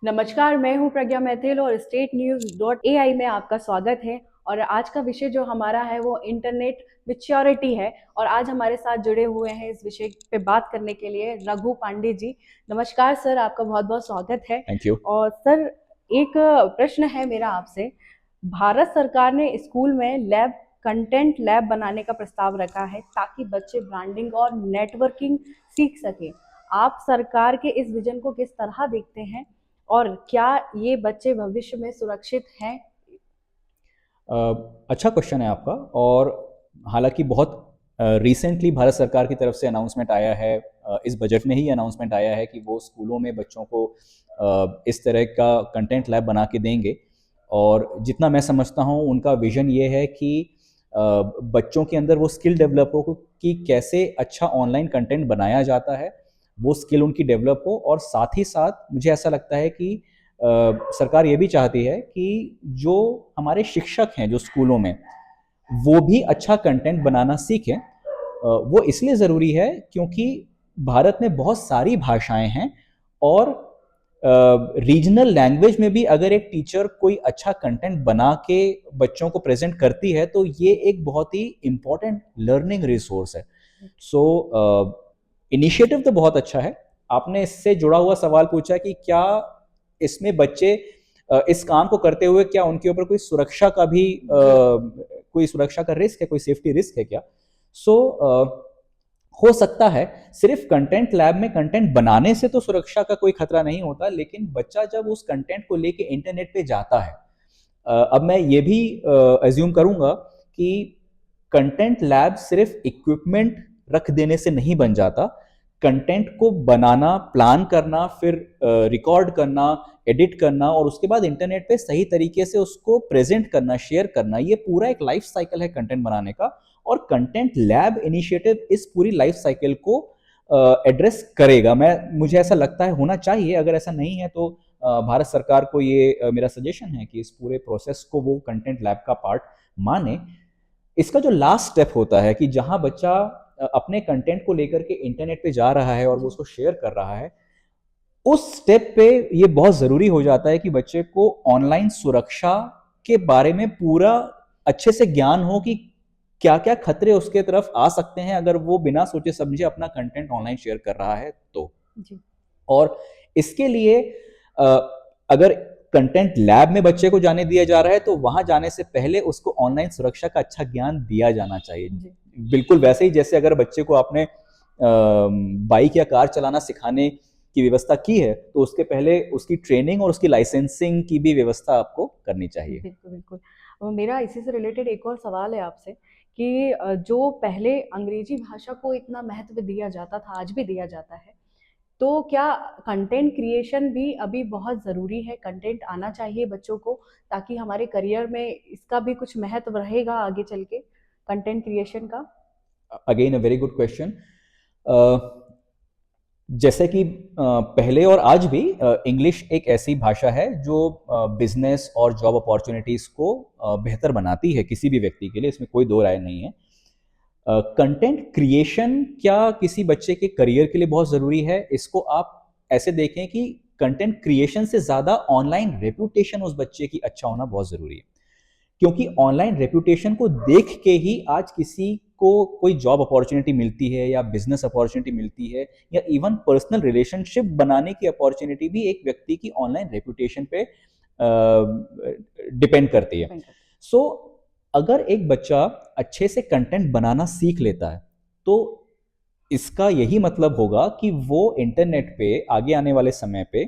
नमस्कार, मैं हूँ प्रज्ञा मैथिल और स्टेट न्यूज़ डॉट एआई में आपका स्वागत है। और आज का विषय जो हमारा है वो इंटरनेट मैच्योरिटी है। और आज हमारे साथ जुड़े हुए हैं इस विषय पे बात करने के लिए रघु पांडे जी। नमस्कार सर, आपका बहुत बहुत स्वागत है। Thank you. और सर, एक प्रश्न है मेरा आपसे। भारत सरकार ने स्कूल में कंटेंट लैब बनाने का प्रस्ताव रखा है ताकि बच्चे ब्रांडिंग और नेटवर्किंग सीख सकें। आप सरकार के इस विजन को किस तरह देखते हैं और क्या ये बच्चे भविष्य में सुरक्षित हैं? अच्छा क्वेश्चन है आपका। और हालांकि बहुत रिसेंटली भारत सरकार की तरफ से अनाउंसमेंट आया है, इस बजट में ही अनाउंसमेंट आया है कि वो स्कूलों में बच्चों को इस तरह का कंटेंट लैब बना के देंगे। और जितना मैं समझता हूँ उनका विजन ये है कि बच्चों के अंदर वो स्किल डेवलप हो कि कैसे अच्छा ऑनलाइन कंटेंट बनाया जाता है, वो स्किल उनकी डेवलप हो। और साथ ही साथ मुझे ऐसा लगता है कि सरकार ये भी चाहती है कि जो हमारे शिक्षक हैं जो स्कूलों में, वो भी अच्छा कंटेंट बनाना सीखें। वो इसलिए ज़रूरी है क्योंकि भारत में बहुत सारी भाषाएं हैं, और रीजनल लैंग्वेज में भी अगर एक टीचर कोई अच्छा कंटेंट बना के बच्चों को प्रेजेंट करती है तो ये एक बहुत ही इम्पोर्टेंट लर्निंग रिसोर्स है। सो इनिशिएटिव तो बहुत अच्छा है। आपने इससे जुड़ा हुआ सवाल पूछा कि क्या इसमें बच्चे इस काम को करते हुए क्या उनके ऊपर कोई सुरक्षा का भी कोई सुरक्षा का रिस्क है, कोई सेफ्टी रिस्क है क्या? सो हो सकता है। सिर्फ कंटेंट लैब में कंटेंट बनाने से तो सुरक्षा का कोई खतरा नहीं होता, लेकिन बच्चा जब उस कंटेंट को लेके इंटरनेट पे जाता है, अब मैं ये भी एज्यूम करूंगा कि कंटेंट लैब सिर्फ इक्विपमेंट रख देने से नहीं बन जाता। कंटेंट को बनाना, प्लान करना, फिर रिकॉर्ड करना, एडिट करना, और उसके बाद इंटरनेट पे सही तरीके से उसको प्रेजेंट करना, शेयर करना, ये पूरा एक लाइफ साइकिल है कंटेंट बनाने का। और कंटेंट लैब इनिशिएटिव इस पूरी लाइफ साइकिल को एड्रेस करेगा। मुझे ऐसा लगता है होना चाहिए। अगर ऐसा नहीं है तो भारत सरकार को ये मेरा सजेशन है कि इस पूरे प्रोसेस को वो कंटेंट लैब का पार्ट माने। इसका जो लास्ट स्टेप होता है कि जहां बच्चा अपने कंटेंट को लेकर के इंटरनेट पे जा रहा है और वो जी। उसको शेयर कर रहा है, उस स्टेप पे ये बहुत जरूरी हो जाता है कि बच्चे को ऑनलाइन सुरक्षा के बारे में पूरा अच्छे से ज्ञान हो कि क्या क्या खतरे उसके तरफ आ सकते हैं अगर वो बिना सोचे समझे अपना कंटेंट ऑनलाइन शेयर कर रहा है तो। जी। और इसके लिए अ, अगर कंटेंट लैब में बच्चे को जाने दिया जा रहा है तो वहां जाने से पहले उसको ऑनलाइन सुरक्षा का अच्छा ज्ञान दिया जाना चाहिए। जी। बिल्कुल वैसे ही जैसे अगर बच्चे को आपने बाइक या कार चलाना सिखाने की व्यवस्था की है तो उसके पहले उसकी ट्रेनिंग और उसकी लाइसेंसिंग की भी व्यवस्था आपको करनी चाहिए। बिल्कुल, बिल्कुल। मेरा इसी से रिलेटेड एक और सवाल है आपसे कि जो पहले अंग्रेजी भाषा को इतना महत्व दिया जाता था, आज भी दिया जाता है, तो क्या कंटेंट क्रिएशन भी अभी बहुत ज़रूरी है? कंटेंट आना चाहिए बच्चों को ताकि हमारे करियर में इसका भी कुछ महत्व रहेगा आगे चल के, कंटेंट क्रिएशन का? Again a very good question. जैसे कि पहले और आज भी इंग्लिश एक ऐसी भाषा है जो बिजनेस और जॉब अपॉर्चुनिटीज को बेहतर बनाती है किसी भी व्यक्ति के लिए, इसमें कोई दो राय नहीं है। कंटेंट क्रिएशन क्या किसी बच्चे के करियर के लिए बहुत ज़रूरी है, इसको आप ऐसे देखें कि कंटेंट क्रिएशन से ज़्यादा ऑनलाइन रेपुटेशन उस बच्चे की अच्छा होना बहुत ज़रूरी है। क्योंकि ऑनलाइन रेपुटेशन को देख के ही आज किसी को कोई जॉब अपॉर्चुनिटी मिलती है या बिजनेस अपॉर्चुनिटी मिलती है, या इवन पर्सनल रिलेशनशिप बनाने की अपॉर्चुनिटी भी एक व्यक्ति की ऑनलाइन रेपुटेशन पे डिपेंड करती है। डिपेंड करता सो अगर एक बच्चा अच्छे से कंटेंट बनाना सीख लेता है तो इसका यही मतलब होगा कि वो इंटरनेट पे आगे आने वाले समय पे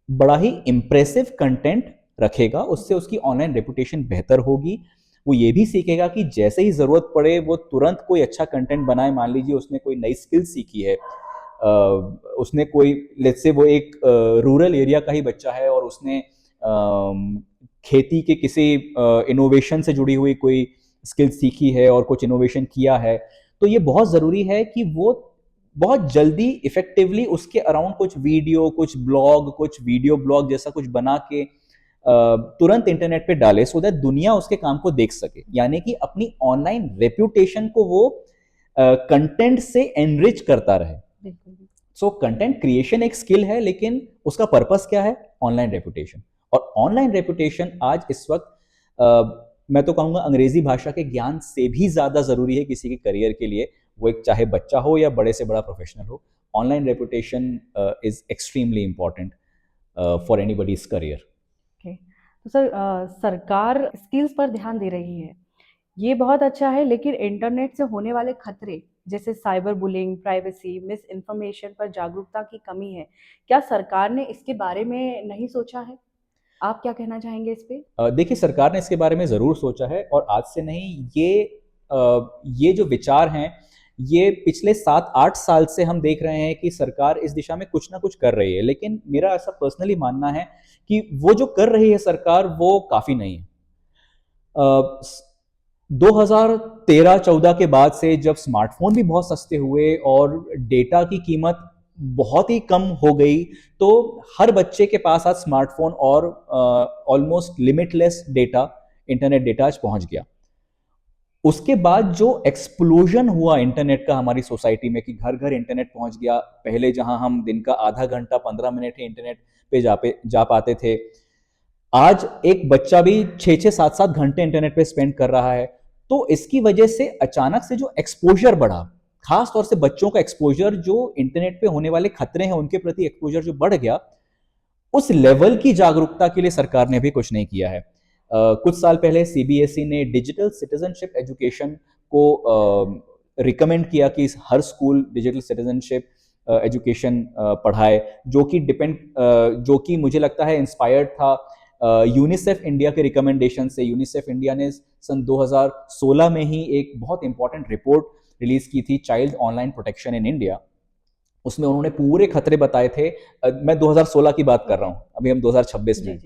बड़ा ही इम्प्रेसिव कंटेंट रखेगा, उससे उसकी ऑनलाइन रेपुटेशन बेहतर होगी। वो ये भी सीखेगा कि जैसे ही ज़रूरत पड़े वो तुरंत कोई अच्छा कंटेंट बनाए। मान लीजिए उसने कोई नई स्किल सीखी है, उसने कोई, लेट्स से वो एक रूरल एरिया का ही बच्चा है और उसने खेती के किसी इनोवेशन से जुड़ी हुई कोई स्किल सीखी है और कुछ इनोवेशन किया है, तो ये बहुत ज़रूरी है कि वो बहुत जल्दी इफेक्टिवली उसके अराउंड कुछ वीडियो, कुछ ब्लॉग, कुछ वीडियो ब्लॉग जैसा कुछ बना के तुरंत इंटरनेट पे डाले, सो दैट दुनिया उसके काम को देख सके। यानी कि अपनी ऑनलाइन रेप्यूटेशन को वो कंटेंट से एनरिच करता रहे। है। बिल्कुल, बिल्कुल। सो कंटेंट क्रिएशन एक स्किल है, लेकिन उसका पर्पस क्या है? Online reputation. और ऑनलाइन रेपुटेशन आज इस वक्त मैं तो कहूँगा अंग्रेजी भाषा के ज्ञान से भी ज़्यादा ज़रूरी है किसी के करियर के लिए, वो एक चाहे बच्चा हो या बड़े से बड़ा प्रोफेशनल हो। Online reputation is extremely important for anybody's career. Okay, तो सर सरकार स्किल्स पर ध्यान दे रही है, ये बहुत अच्छा है, लेकिन इंटरनेट से होने वाले खतरे जैसे cyber bullying, privacy, miss information पर जागरूकता की कमी है। क्या सरकार ने इसके बारे में नहीं सोचा है? आप क्या कहना चाहेंगे इस पे? देखिए, सरकार ने इसके बारे में ज़रूर सोचा है, और आज से नहीं, ये जो विचार हैं, ये पिछले 7-8 साल से हम देख रहे हैं कि सरकार इस दिशा में कुछ ना कुछ कर रही है। लेकिन मेरा ऐसा पर्सनली मानना है कि वो जो कर रही है सरकार, वो काफ़ी नहीं है। 2013-14 के बाद से जब स्मार्टफोन भी बहुत सस्ते हुए और डेटा की कीमत बहुत ही कम हो गई, तो हर बच्चे के पास आज स्मार्टफोन और almost limitless data, internet data आज पहुंच गया। उसके बाद जो एक्सप्लोजन हुआ इंटरनेट का हमारी सोसाइटी में कि घर घर इंटरनेट पहुंच गया, पहले जहां हम दिन का आधा घंटा 15 मिनट ही इंटरनेट पे जा पाते थे, आज एक बच्चा भी 6-6, 7-7 घंटे इंटरनेट पे स्पेंड कर रहा है। तो इसकी वजह से अचानक से जो एक्सपोजर बढ़ा, खास तौर से बच्चों का एक्सपोजर, जो इंटरनेट पे होने वाले खतरे हैं उनके प्रति एक्सपोजर जो बढ़ गया, उस लेवल की जागरूकता के लिए सरकार ने भी कुछ नहीं किया है। कुछ साल पहले सीबीएसई ने डिजिटल सिटीजनशिप एजुकेशन को रिकमेंड किया कि हर स्कूल डिजिटल सिटीजनशिप एजुकेशन पढ़ाए, जो कि मुझे लगता है इंस्पायर्ड था यूनिसेफ इंडिया के रिकमेंडेशन से। यूनिसेफ इंडिया ने सन 2016 में ही एक बहुत इंपॉर्टेंट रिपोर्ट रिलीज की थी, child online protection in India. उसमें उन्होंने पूरे खतरे बताए थे। मैं 2016 की बात कर रहा हूँ, अभी हम 2026 में।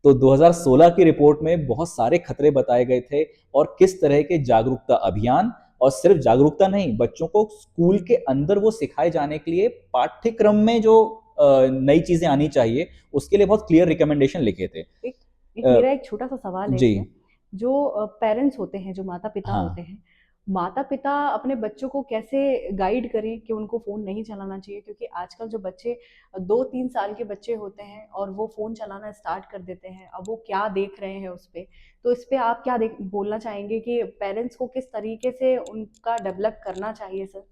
तो 2016 की रिपोर्ट में बहुत सारे खतरे बताए गए थे, और किस तरह के जागरूकता अभियान, और सिर्फ जागरूकता नहीं, बच्चों को स्कूल के अंदर वो सिखाए जाने के लिए पाठ्यक्रम में जो नई चीजें आनी चाहिए, उसके लिए बहुत क्लियर रिकमेंडेशन लिखे थे। एक मेरा एक छोटा सा सवाल है जी। इसमें, जो पेरेंट्स होते हैं, जो माता पिता हाँ। होते हैं, माता पिता अपने बच्चों को कैसे गाइड करें कि उनको फ़ोन नहीं चलाना चाहिए? क्योंकि आजकल जो बच्चे 2-3 साल के बच्चे होते हैं और वो फ़ोन चलाना स्टार्ट कर देते हैं, अब वो क्या देख रहे हैं उस पे, तो इस पे आप क्या बोलना चाहेंगे कि पेरेंट्स को किस तरीके से उनका डेवलप करना चाहिए सर?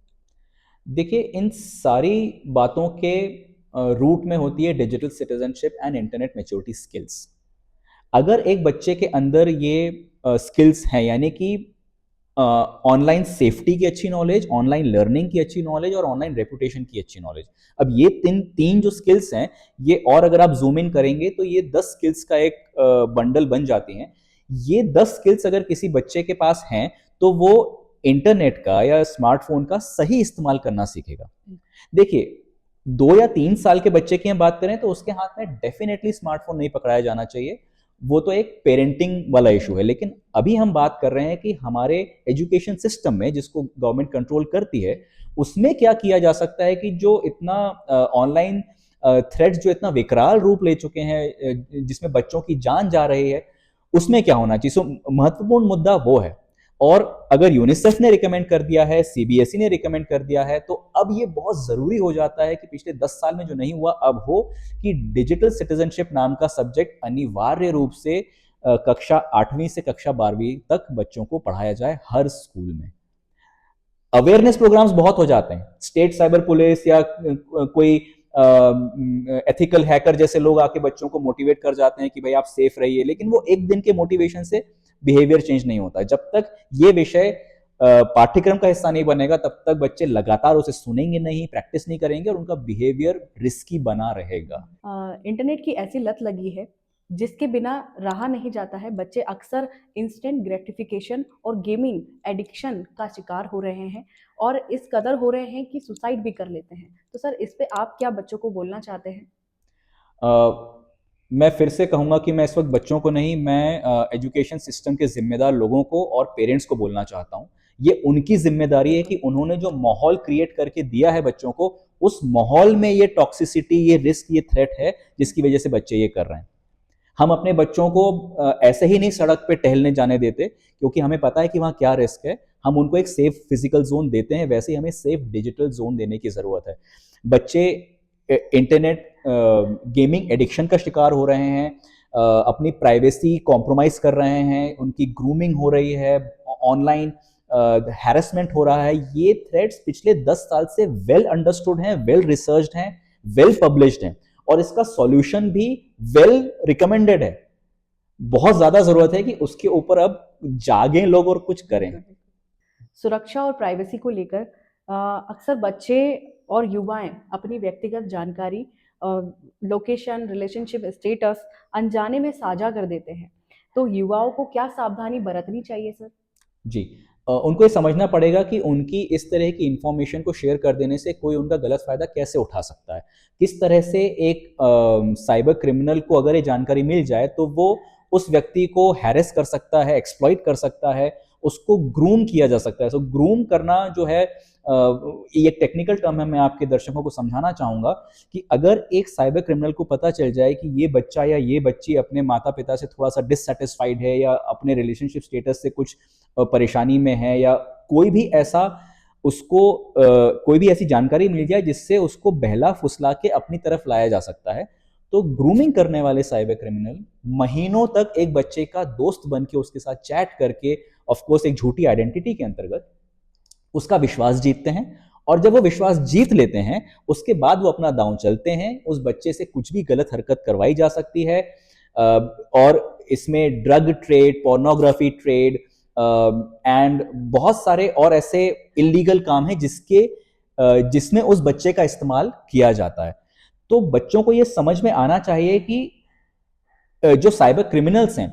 देखिए, इन सारी बातों के रूट में होती है digital citizenship and internet maturity skills. अगर एक बच्चे के अंदर ये स्किल्स हैं, यानी कि ऑनलाइन सेफ्टी की अच्छी नॉलेज, ऑनलाइन लर्निंग की अच्छी नॉलेज, और ऑनलाइन रेपुटेशन की अच्छी नॉलेज, अब ये तीन तीन जो स्किल्स हैं, ये, और अगर आप जूम इन करेंगे तो ये 10 स्किल्स का एक बंडल बन जाती हैं। ये 10 स्किल्स अगर किसी बच्चे के पास हैं, तो वो इंटरनेट का या स्मार्टफोन का सही इस्तेमाल करना सीखेगा। देखिए, 2 या 3 साल के बच्चे की हम बात करें तो उसके हाथ में डेफिनेटली स्मार्टफोन नहीं पकड़ाया जाना चाहिए, वो तो एक पेरेंटिंग वाला इशू है। लेकिन अभी हम बात कर रहे हैं कि हमारे एजुकेशन सिस्टम में, जिसको गवर्नमेंट कंट्रोल करती है, उसमें क्या किया जा सकता है कि जो इतना ऑनलाइन थ्रेड्स जो इतना विकराल रूप ले चुके हैं, जिसमें बच्चों की जान जा रही है, उसमें क्या होना चाहिए। सो महत्वपूर्ण मुद्दा वो है। और अगर यूनिसेफ ने रिकमेंड कर दिया है, सीबीएसई ने रिकमेंड कर दिया है, तो अब ये बहुत जरूरी हो जाता है कि पिछले 10 साल में जो नहीं हुआ अब हो, कि डिजिटल सिटीजनशिप नाम का सब्जेक्ट अनिवार्य रूप से कक्षा 8वीं से कक्षा 12वीं तक बच्चों को पढ़ाया जाए हर स्कूल में। अवेयरनेस प्रोग्राम्स बहुत हो जाते हैं, स्टेट साइबर पुलिस या कोई एथिकल हैकर जैसे लोग आके बच्चों को मोटिवेट कर जाते हैं कि भाई आप सेफ रहिए, लेकिन वो एक दिन के मोटिवेशन से बिहेवियर चेंज नहीं होता। जब तक ये विषय पाठ्यक्रम का हिस्सा नहीं बनेगा, तब तक बच्चे लगातार उसे सुनेंगे नहीं, प्रैक्टिस नहीं करेंगे, और उनका बिहेवियर रिस्की बना रहेगा। इंटरनेट की ऐसी लत लगी है जिसके बिना रहा नहीं जाता है। बच्चे अक्सर इंस्टेंट ग्रेटिफिकेशन और गेमिंग एडिक्शन का शिकार हो रहे हैं, और इस कदर हो रहे हैं कि सुसाइड भी कर लेते हैं। तो सर, इस पे आप क्या बच्चों को बोलना चाहते हैं? मैं फिर से कहूँगा कि मैं इस वक्त बच्चों को नहीं, मैं एजुकेशन सिस्टम के जिम्मेदार लोगों को और पेरेंट्स को बोलना चाहता हूँ। ये उनकी जिम्मेदारी है कि उन्होंने जो माहौल क्रिएट करके दिया है बच्चों को, उस माहौल में ये टॉक्सिसिटी, ये रिस्क, ये थ्रेट है जिसकी वजह से बच्चे ये कर रहे हैं। हम अपने बच्चों को ऐसे ही नहीं सड़क पे टहलने जाने देते, क्योंकि हमें पता है कि वहाँ क्या रिस्क है। हम उनको एक सेफ फिजिकल जोन देते हैं, वैसे ही हमें सेफ डिजिटल जोन देने की ज़रूरत है। बच्चे इंटरनेट गेमिंग एडिक्शन का शिकार हो रहे हैं, अपनी प्राइवेसी कॉम्प्रोमाइज़ कर रहे हैं, उनकी ग्रूमिंग हो रही है, ऑनलाइन हैरेसमेंट हो रहा है। ये थ्रेड्स पिछले 10 साल से वेल अंडरस्टूड हैं, वेल रिसर्च्ड हैं, वेल पब्लिश्ड हैं, और इसका सॉल्यूशन भी वेल रिकमेंडेड है। बहुत ज़्यादा ज़रूरत है कि उसके ऊपर अब जागें लोग और कुछ करें। सुरक्षा और प्राइवेसी को लेकर अक्सर बच्चे और युवाएं अपनी व्यक्तिगत जानकारी, लोकेशन, रिलेशनशिप स्टेटस अनजाने में साझा कर देते हैं। तो युवाओं को क्या सावधानी बरतनी चाहिए सर? जी, उनको ये समझना पड़ेगा कि उनकी इस तरह की इन्फॉर्मेशन को शेयर कर देने से कोई उनका गलत फ़ायदा कैसे उठा सकता है। किस तरह से एक साइबर क्रिमिनल को अगर ये जानकारी मिल जाए तो वो उस व्यक्ति को हैरेस कर सकता है, एक्सप्लॉइट कर सकता है, उसको ग्रूम किया जा सकता है। सो ग्रूम करना जो है, ये एक टेक्निकल टर्म है, मैं आपके दर्शकों को समझाना चाहूँगा कि अगर एक साइबर क्रिमिनल को पता चल जाए कि ये बच्चा या ये बच्ची अपने माता-पिता से थोड़ा-सा डिससैटिस्फाइड है या अपने रिलेशनशिप स्टेटस से कुछ परेशानी में है, या कोई भी ऐसा उसको कोई भी ऐसी जानकारी मिल जाए जिससे उसको बहला-फुसला के अपनी तरफ लाया जा सकता है, तो ग्रूमिंग करने वाले साइबर क्रिमिनल महीनों तक एक बच्चे का दोस्त बन के उसके साथ चैट करके, ऑफ कोर्स एक झूठी आइडेंटिटी के अंतर्गत, उसका विश्वास जीतते हैं। और जब वो विश्वास जीत लेते हैं, उसके बाद वो अपना दांव चलते हैं। उस बच्चे से कुछ भी गलत हरकत करवाई जा सकती है, और इसमें drug trade, pornography trade and बहुत सारे और ऐसे इलीगल काम हैं जिसमें उस बच्चे का इस्तेमाल किया जाता है। तो बच्चों को ये समझ में आना चाहिए कि जो साइबर क्रिमिनल्स हैं,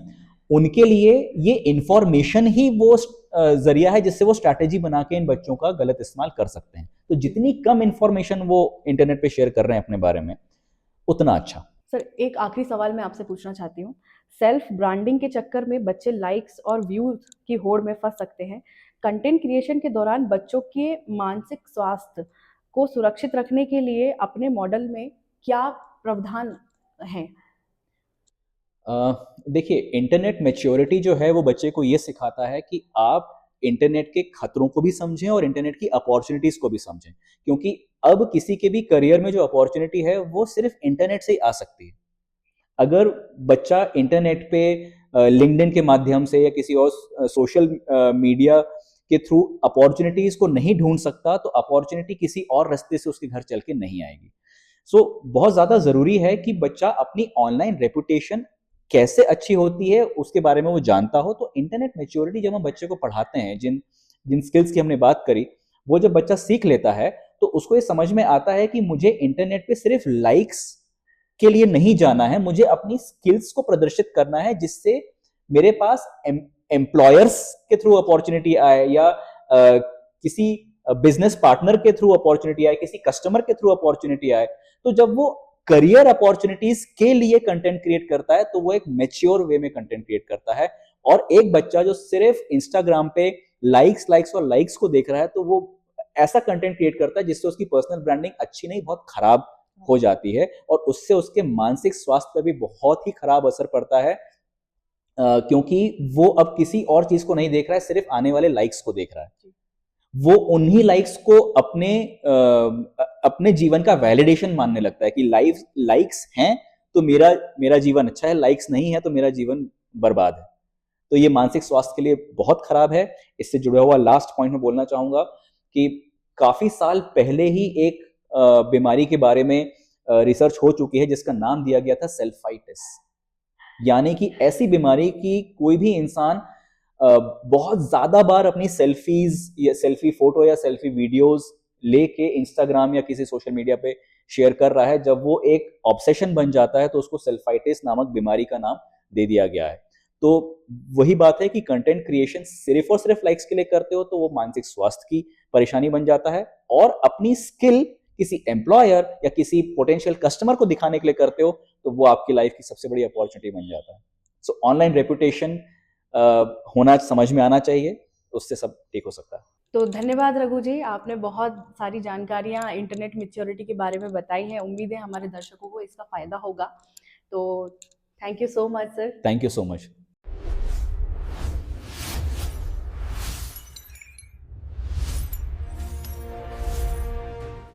उनके लिए ये इंफॉर्मेशन ही वो जरिया है जिससे वो स्ट्रैटेजी बना के इन बच्चों का गलत इस्तेमाल कर सकते हैं। तो जितनी कम इंफॉर्मेशन वो इंटरनेट पे शेयर कर रहे हैं अपने बारे में, उतना अच्छा। सर, एक आखिरी सवाल मैं आपसे पूछना चाहती हूँ। सेल्फ ब्रांडिंग के चक्कर में बच्चे लाइक्स और व्यूज की होड़ में फंस सकते हैं। कंटेंट क्रिएशन के दौरान बच्चों के मानसिक स्वास्थ्य को सुरक्षित रखने के लिए अपने मॉडल में क्या प्रावधान हैं? देखिए, इंटरनेट मैच्योरिटी जो है वो बच्चे को ये सिखाता है कि आप इंटरनेट के खतरों को भी समझें और इंटरनेट की अपॉर्चुनिटीज को भी समझें, क्योंकि अब किसी के भी करियर में जो अपॉर्चुनिटी है वो सिर्फ इंटरनेट से ही आ सकती है। अगर बच्चा इंटरनेट पे लिंक्डइन के माध्यम से या किसी और सोशल मीडिया के थ्रू अपॉर्चुनिटीज को नहीं ढूंढ सकता, तो अपॉर्चुनिटी किसी और रास्ते से उसके घर चल के नहीं आएगी। सो बहुत ज्यादा जरूरी है कि बच्चा अपनी ऑनलाइन रेपुटेशन कैसे अच्छी होती है उसके बारे में वो जानता हो। तो इंटरनेट मैच्योरिटी जब हम बच्चे को पढ़ाते हैं, जिन जिन स्किल्स की हमने बात करी, वो जब बच्चा सीख लेता है तो उसको ये समझ में आता है कि मुझे इंटरनेट पे सिर्फ लाइक्स के लिए नहीं जाना है, मुझे अपनी स्किल्स को प्रदर्शित करना है जिससे मेरे पास एम्प्लॉयर्स के थ्रू अपॉर्चुनिटी आए, या किसी बिजनेस पार्टनर के थ्रू अपॉर्चुनिटी आए, किसी कस्टमर के थ्रू अपॉर्चुनिटी आए। तो जब वो करियर अपॉर्चुनिटीज के लिए कंटेंट क्रिएट करता है तो वो एक मैच्योर वे में कंटेंट क्रिएट करता है। और एक बच्चा जो सिर्फ इंस्टाग्राम पे लाइक्स लाइक्स और लाइक्स को देख रहा है, तो वो ऐसा कंटेंट क्रिएट करता है जिससे उसकी पर्सनल ब्रांडिंग अच्छी नहीं, बहुत खराब हो जाती है, और उससे उसके मानसिक स्वास्थ्य पर भी बहुत ही खराब असर पड़ता है, क्योंकि वो अब किसी और चीज को नहीं देख रहा है, सिर्फ आने वाले लाइक्स को देख रहा है। वो उन्हीं लाइक्स को अपने जीवन का वैलिडेशन मानने लगता है कि लाइक्स हैं तो मेरा मेरा जीवन अच्छा है, लाइक्स नहीं है तो मेरा जीवन बर्बाद है। तो ये मानसिक स्वास्थ्य के लिए बहुत खराब है। इससे जुड़ा हुआ लास्ट पॉइंट में बोलना चाहूंगा कि काफी साल पहले ही एक बीमारी के बारे में रिसर्च हो चुकी है जिसका नाम दिया गया था सेल्फाइटिस, यानी कि ऐसी बीमारी की कोई भी इंसान बहुत ज्यादा बार अपनी सेल्फीज या सेल्फी फोटो या सेल्फी वीडियोस लेके इंस्टाग्राम या किसी सोशल मीडिया पे शेयर कर रहा है। जब वो एक ऑब्सेशन बन जाता है तो उसको सेल्फाइटिस नामक बीमारी का नाम दे दिया गया है। तो वही बात है कि कंटेंट क्रिएशन सिर्फ और सिर्फ लाइक्स के लिए करते हो तो वो मानसिक स्वास्थ्य की परेशानी बन जाता है, और अपनी स्किल किसी एम्प्लॉयर या किसी पोटेंशियल कस्टमर को दिखाने के लिए करते हो तो वो आपकी लाइफ की सबसे बड़ी अपॉर्चुनिटी बन जाता है। सो ऑनलाइन रेपुटेशन होना समझ में आना चाहिए, उससे सब ठीक हो सकता है। तो धन्यवाद रघु जी, आपने बहुत सारी जानकारियां इंटरनेट मैच्योरिटी के बारे में बताई हैं। उम्मीद है हमारे दर्शकों को इसका फायदा होगा। तो thank you so much sir. Thank you so much.